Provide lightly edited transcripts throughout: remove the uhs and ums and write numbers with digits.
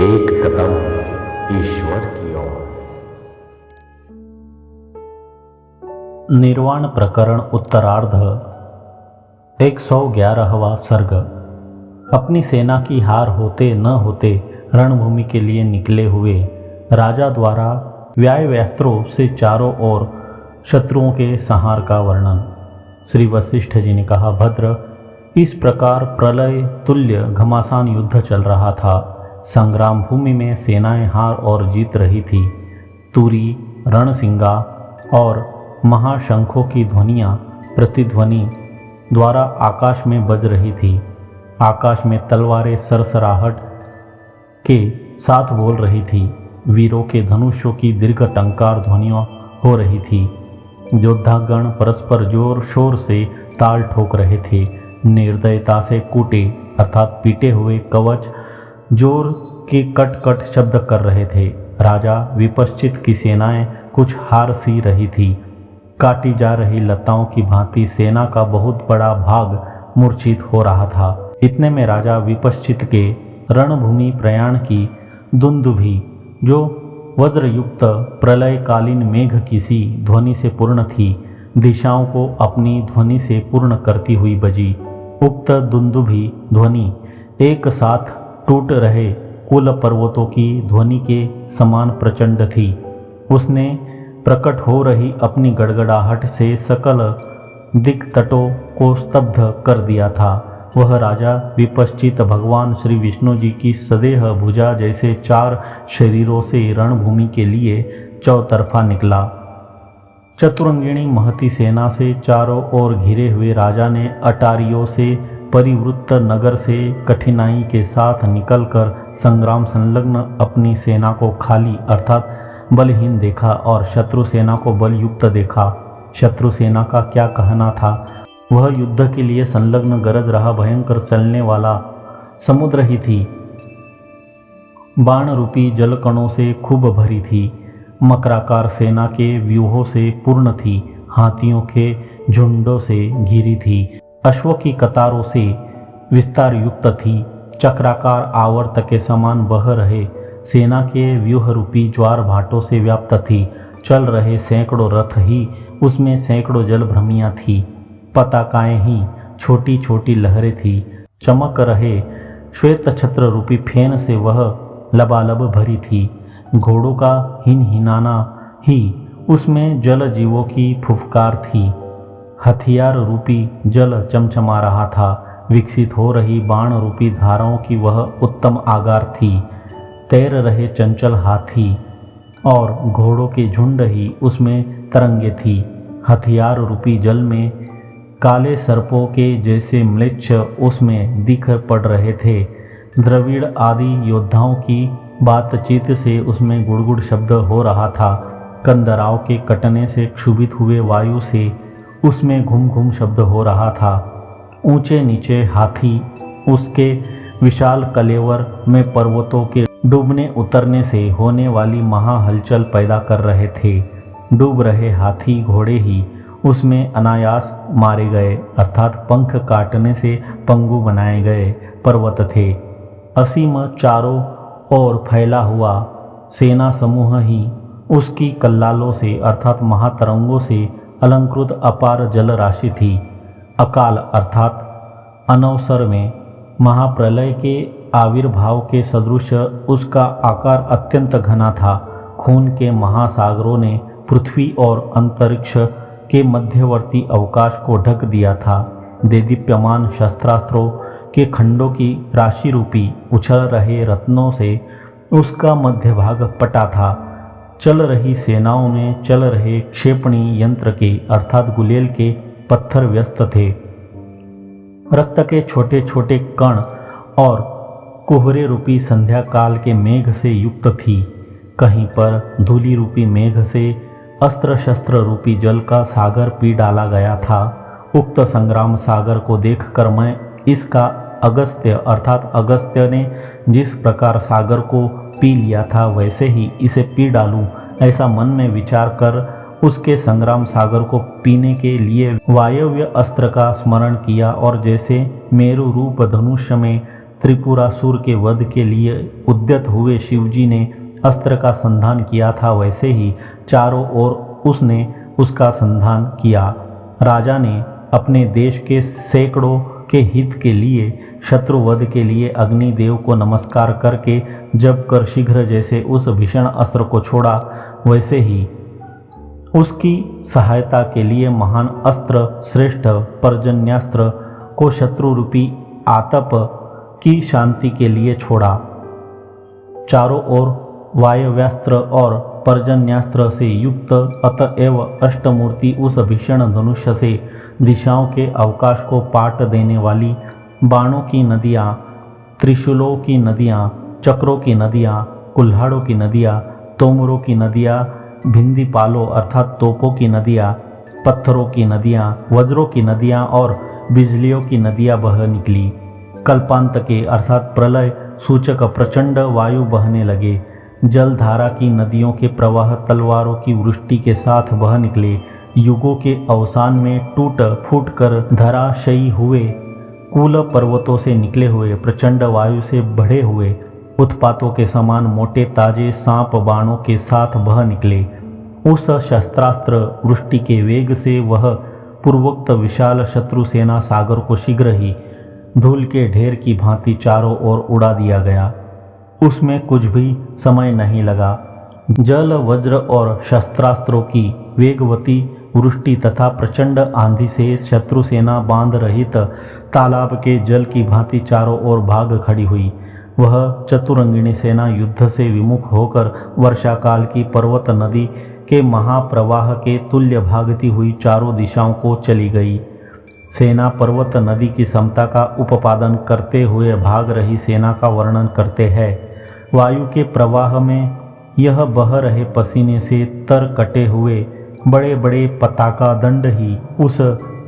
एक कदम ईश्वर की ओर। निर्वाण प्रकरण उत्तरार्ध 111वां सर्ग। अपनी सेना की हार होते न होते रणभूमि के लिए निकले हुए राजा द्वारा व्यायास्त्रों से चारों ओर शत्रुओं के संहार का वर्णन। श्री वशिष्ठ जी ने कहा, भद्र, इस प्रकार प्रलय तुल्य घमासान युद्ध चल रहा था। संग्राम भूमि में सेनाएं हार और जीत रही थी। तुरी, रणसिंगा और महाशंखों की ध्वनियाँ प्रतिध्वनि द्वारा आकाश में बज रही थी। आकाश में तलवारें सरसराहट के साथ बोल रही थी। वीरों के धनुषों की दीर्घ टंकार ध्वनियाँ हो रही थी। योद्धागण परस्पर जोर शोर से ताल ठोक रहे थे। निर्दयता से कूटे अर्थात पीटे हुए कवच जोर के कट कट शब्द कर रहे थे। राजा विपश्चित की सेनाएं कुछ हार सी रही थी। काटी जा रही लताओं की भांति सेना का बहुत बड़ा भाग मूर्छित हो रहा था। इतने में राजा विपश्चित के रणभूमि प्रयाण की दुंदुभी, जो वज्रयुक्त प्रलयकालीन मेघ की सी ध्वनि से पूर्ण थी, दिशाओं को अपनी ध्वनि से पूर्ण करती हुई बजी। उक्त दुंदुभी ध्वनि एक साथ टूट रहे कुल पर्वतों की ध्वनि के समान प्रचंड थी। उसने प्रकट हो रही अपनी गड़गड़ाहट से सकल दिक्तटों को स्तब्ध कर दिया था। वह राजा विपश्चित भगवान श्री विष्णु जी की सदेह भुजा जैसे चार शरीरों से रणभूमि के लिए चौतरफा निकला। चतुरंगिणी महती सेना से चारों ओर घिरे हुए राजा ने अटारियों से परिवृत्त नगर से कठिनाई के साथ निकलकर संग्राम संलग्न अपनी सेना को खाली अर्थात बलहीन देखा और शत्रु सेना को बलयुक्त देखा। शत्रु सेना का क्या कहना था। वह युद्ध के लिए संलग्न गरज रहा भयंकर चलने वाला समुद्र ही थी। बाण रूपी जलकणों से खूब भरी थी। मकराकार सेना के व्यूहों से पूर्ण थी। हाथियों के झुंडों से घिरी थी। अश्वों की कतारों से विस्तार युक्त थी। चक्राकार आवर्त के समान बह रहे सेना के व्यूह रूपी ज्वार भाटों से व्याप्त थी। चल रहे सैकड़ों रथ ही उसमें सैकड़ों जलभ्रमियाँ थी। पताकाएं ही छोटी छोटी लहरें थी। चमक रहे श्वेत छत्र रूपी फेन से वह लबालब भरी थी। घोड़ों का हिनहिनाना ही उसमें जल जीवों की फुफकार थी। हथियार रूपी जल चमचमा रहा था। विकसित हो रही बाण रूपी धाराओं की वह उत्तम आगार थी। तैर रहे चंचल हाथी और घोड़ों के झुंड ही उसमें तरंगे थी। हथियार रूपी जल में काले सर्पों के जैसे म्लेच्छ उसमें दिख पड़ रहे थे। द्रविड़ आदि योद्धाओं की बातचीत से उसमें गुड़गुड़ शब्द हो रहा था। कंदराव के कटने से क्षुभित हुए वायु से उसमें घुम घुम शब्द हो रहा था। ऊंचे नीचे हाथी उसके विशाल कलेवर में पर्वतों के डूबने उतरने से होने वाली महा हलचल पैदा कर रहे थे। डूब रहे हाथी घोड़े ही उसमें अनायास मारे गए अर्थात पंख काटने से पंगु बनाए गए पर्वत थे। असीम चारों ओर फैला हुआ सेना समूह ही उसकी कल्लालों से अर्थात महातरंगों से अलंकृत अपार जल राशि थी। अकाल अर्थात अनवसर में महाप्रलय के आविर्भाव के सदृश उसका आकार अत्यंत घना था। खून के महासागरों ने पृथ्वी और अंतरिक्ष के मध्यवर्ती अवकाश को ढक दिया था। देदीप्यमान शस्त्रास्त्रों के खंडों की राशि रूपी उछल रहे रत्नों से उसका मध्य भाग पटा था। चल रही सेनाओं में चल रहे क्षेपणी यंत्र के अर्थात गुलेल के पत्थर व्यस्त थे। रक्त के छोटे छोटे कण और कोहरे रूपी संध्या काल के मेघ से युक्त थी। कहीं पर धूलि रूपी मेघ से अस्त्र शस्त्र रूपी जल का सागर पी डाला गया था। उक्त संग्राम सागर को देखकर मैं इसका अगस्त्य अर्थात अगस्त्य ने जिस प्रकार सागर को पी लिया था वैसे ही इसे पी डालूं, ऐसा मन में विचार कर उसके संग्राम सागर को पीने के लिए वायव्य अस्त्र का स्मरण किया और जैसे मेरु रूप धनुष में त्रिपुरासुर के वध के लिए उद्यत हुए शिवजी ने अस्त्र का संधान किया था, वैसे ही चारों ओर उसने उसका संधान किया। राजा ने अपने देश के सैकड़ों के हित के लिए शत्रुवध के लिए अग्निदेव को नमस्कार करके जब कर शीघ्र जैसे उस भीषण अस्त्र को छोड़ा, वैसे ही उसकी सहायता के लिए महान अस्त्र श्रेष्ठ पर्जन्यास्त्र को शत्रु रूपी आतप की शांति के लिए छोड़ा। चारों ओर वायव्यास्त्र और पर्जन्यास्त्र से युक्त अतएव अष्टमूर्ति उस भीषण धनुष्य से दिशाओं के अवकाश को पाट देने वाली बाणों की नदियाँ, त्रिशूलों की नदियाँ, चक्रों की नदियाँ, कुल्हाड़ों की नदियाँ, तोमरों की नदियाँ, भिंदी पालों अर्थात तोपों की नदियाँ, पत्थरों की नदियाँ, वज्रों की नदियाँ और बिजलियों की नदियाँ बह निकली। कल्पांत के अर्थात प्रलय सूचक प्रचंड वायु बहने लगे। जलधारा की नदियों के प्रवाह तलवारों की वृष्टि के साथ बह निकले। युगों के अवसान में टूट फूट कर धराशयी हुए कुल पर्वतों से निकले हुए प्रचंड वायु से बढ़े हुए उत्पातों के समान मोटे ताजे सांप बाणों के साथ बह निकले। उस शस्त्रास्त्र वृष्टि के वेग से वह पूर्वोक्त विशाल शत्रु सेना सागर को शीघ्र ही धूल के ढेर की भांति चारों ओर उड़ा दिया गया। उसमें कुछ भी समय नहीं लगा। जल वज्र और शस्त्रास्त्रों की वेगवती वृष्टि तथा प्रचंड आंधी से शत्रु सेना बांध रहित तालाब के जल की भांति चारों ओर भाग खड़ी हुई। वह चतुरंगिणी सेना युद्ध से विमुख होकर वर्षा काल की पर्वत नदी के महाप्रवाह के तुल्य भागती हुई चारों दिशाओं को चली गई। सेना पर्वत नदी की समता का उपादन करते हुए भाग रही सेना का वर्णन करते हैं। वायु के प्रवाह में यह बह रहे पसीने से तर कटे हुए बड़े बड़े पताका दंड ही उस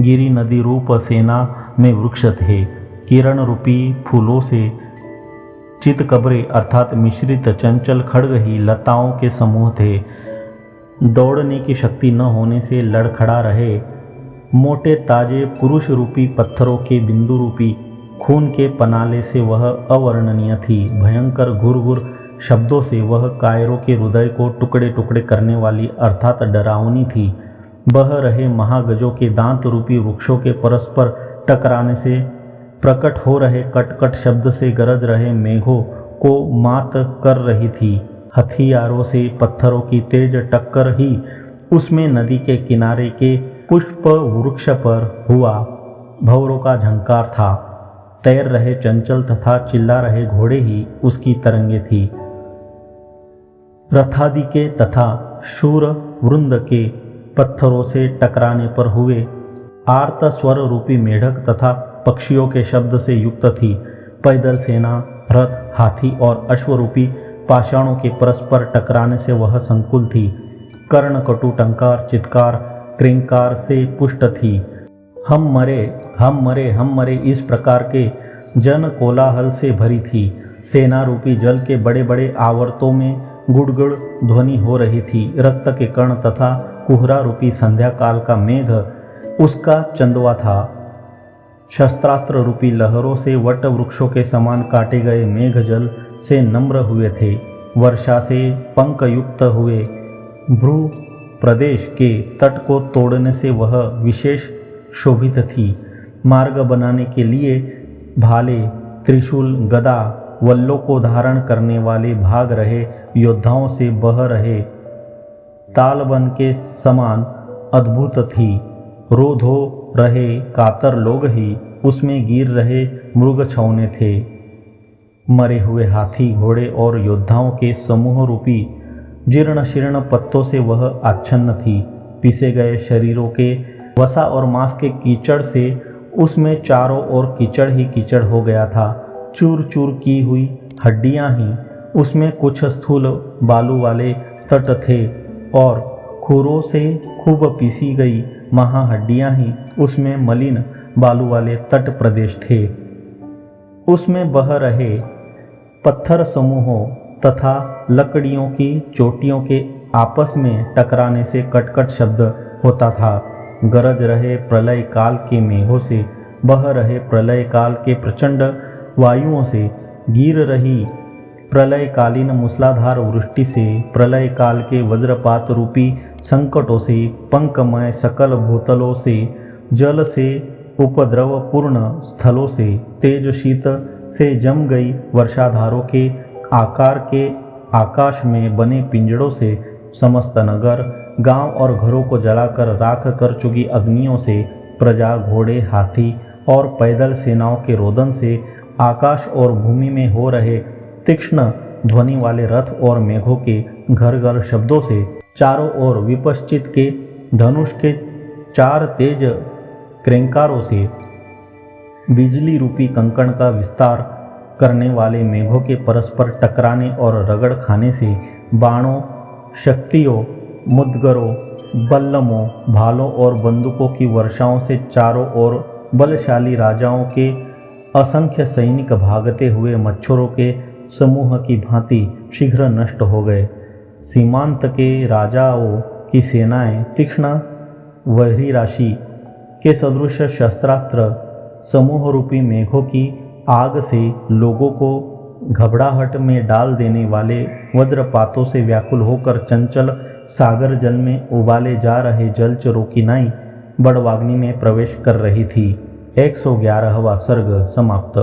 गिरी नदी रूप सेना में वृक्ष थे। किरण रूपी फूलों से चितकबरे अर्थात मिश्रित चंचल खड्ग ही लताओं के समूह थे। दौड़ने की शक्ति न होने से लड़खड़ा रहे मोटे ताजे पुरुष रूपी पत्थरों के बिंदु रूपी खून के पनाले से वह अवर्णनीय थी। भयंकर घुर शब्दों से वह कायरों के हृदय को टुकड़े टुकड़े करने वाली अर्थात डरावनी थी। बह रहे महागजों के दांत रूपी वृक्षों के परस्पर टकराने से प्रकट हो रहे कटकट शब्द से गरज रहे मेघों को मात कर रही थी। हथियारों से पत्थरों की तेज टक्कर ही उसमें नदी के किनारे के पुष्प वृक्ष पर हुआ भंवरों का झंकार था। तैर रहे चंचल तथा चिल्ला रहे घोड़े ही उसकी तरंगे थी। रथादि के तथा शूर वृंद के पत्थरों से टकराने पर हुए आर्त स्वर रूपी मेढक तथा पक्षियों के शब्द से युक्त थी। पैदल सेना, रथ, हाथी और अश्वरूपी पाषाणों के परस्पर टकराने से वह संकुल थी। कर्ण कटु टंकार चित्कार क्रिंकार से पुष्ट थी। हम मरे हम मरे हम मरे इस प्रकार के जन कोलाहल से भरी थी। सेना रूपी जल के बड़े बड़े आवर्तों में गुड़गुड़ ध्वनि हो रही थी। रक्त के कण तथा कुहरा रूपी संध्या काल का मेघ उसका चंदवा था। शस्त्रास्त्र रूपी लहरों से वट वृक्षों के समान काटे गए मेघ जल से नम्र हुए थे। वर्षा से पंख युक्त हुए भ्रू प्रदेश के तट को तोड़ने से वह विशेष शोभित थी। मार्ग बनाने के लिए भाले, त्रिशूल, गदा, वल्लों को धारण करने वाले भाग रहे योद्धाओं से बह रहे तालबन के समान अद्भुत थी। रोध हो रहे कातर लोग ही उसमें गिर रहे मृग छौने थे। मरे हुए हाथी, घोड़े और योद्धाओं के समूह रूपी जीर्ण शीर्ण पत्तों से वह आच्छन्न थी। पिसे गए शरीरों के वसा और मांस के कीचड़ से उसमें चारों ओर कीचड़ ही कीचड़ हो गया था। चूर चूर की हुई हड्डियां ही उसमें कुछ स्थूल बालू वाले तट थे और खुरों से खूब पीसी गई महाहड्डियां ही उसमें मलिन बालू वाले तट प्रदेश थे। उसमें बह रहे पत्थर समूहों तथा लकड़ियों की चोटियों के आपस में टकराने से कटकट शब्द होता था। गरज रहे प्रलय काल के मेघों से बह रहे प्रलय काल के प्रचंड वायुओं से गिर रही प्रलयकालीन मूसलाधार वृष्टि से, प्रलय काल के वज्रपात रूपी संकटों से, पंकमय सकल भूतलों से, जल से, उपद्रवपूर्ण स्थलों से, तेज शीत से जम गई वर्षाधारों के आकार के आकाश में बने पिंजड़ों से, समस्त नगर गांव और घरों को जलाकर राख कर चुकी अग्नियों से, प्रजा, घोड़े, हाथी और पैदल सेनाओं के रोदन से, आकाश और भूमि में हो रहे तीक्ष्ण ध्वनि वाले रथ और मेघों के घर घर शब्दों से, चारों ओर विपश्चित के धनुष के 4 तेज क्रेंकारों से, बिजली रूपी कंकण का विस्तार करने वाले मेघों के परस्पर टकराने और रगड़ खाने से, बाणों, शक्तियों, मुद्गरों, बल्लमों, भालों और बंदूकों की वर्षाओं से चारों ओर बलशाली राजाओं के असंख्य सैनिक भागते हुए मच्छरों के समूह की भांति शीघ्र नष्ट हो गए। सीमांत के राजाओं की सेनाएं तीक्ष्ण वह्री राशि के सदृश शस्त्रास्त्र समूह रूपी मेघों की आग से लोगों को घबराहट में डाल देने वाले वज्रपातों से व्याकुल होकर चंचल सागर जल में उबाले जा रहे जलचरों की नाई बड़वाग्नि में प्रवेश कर रही थी। 111वां सर्ग समाप्त।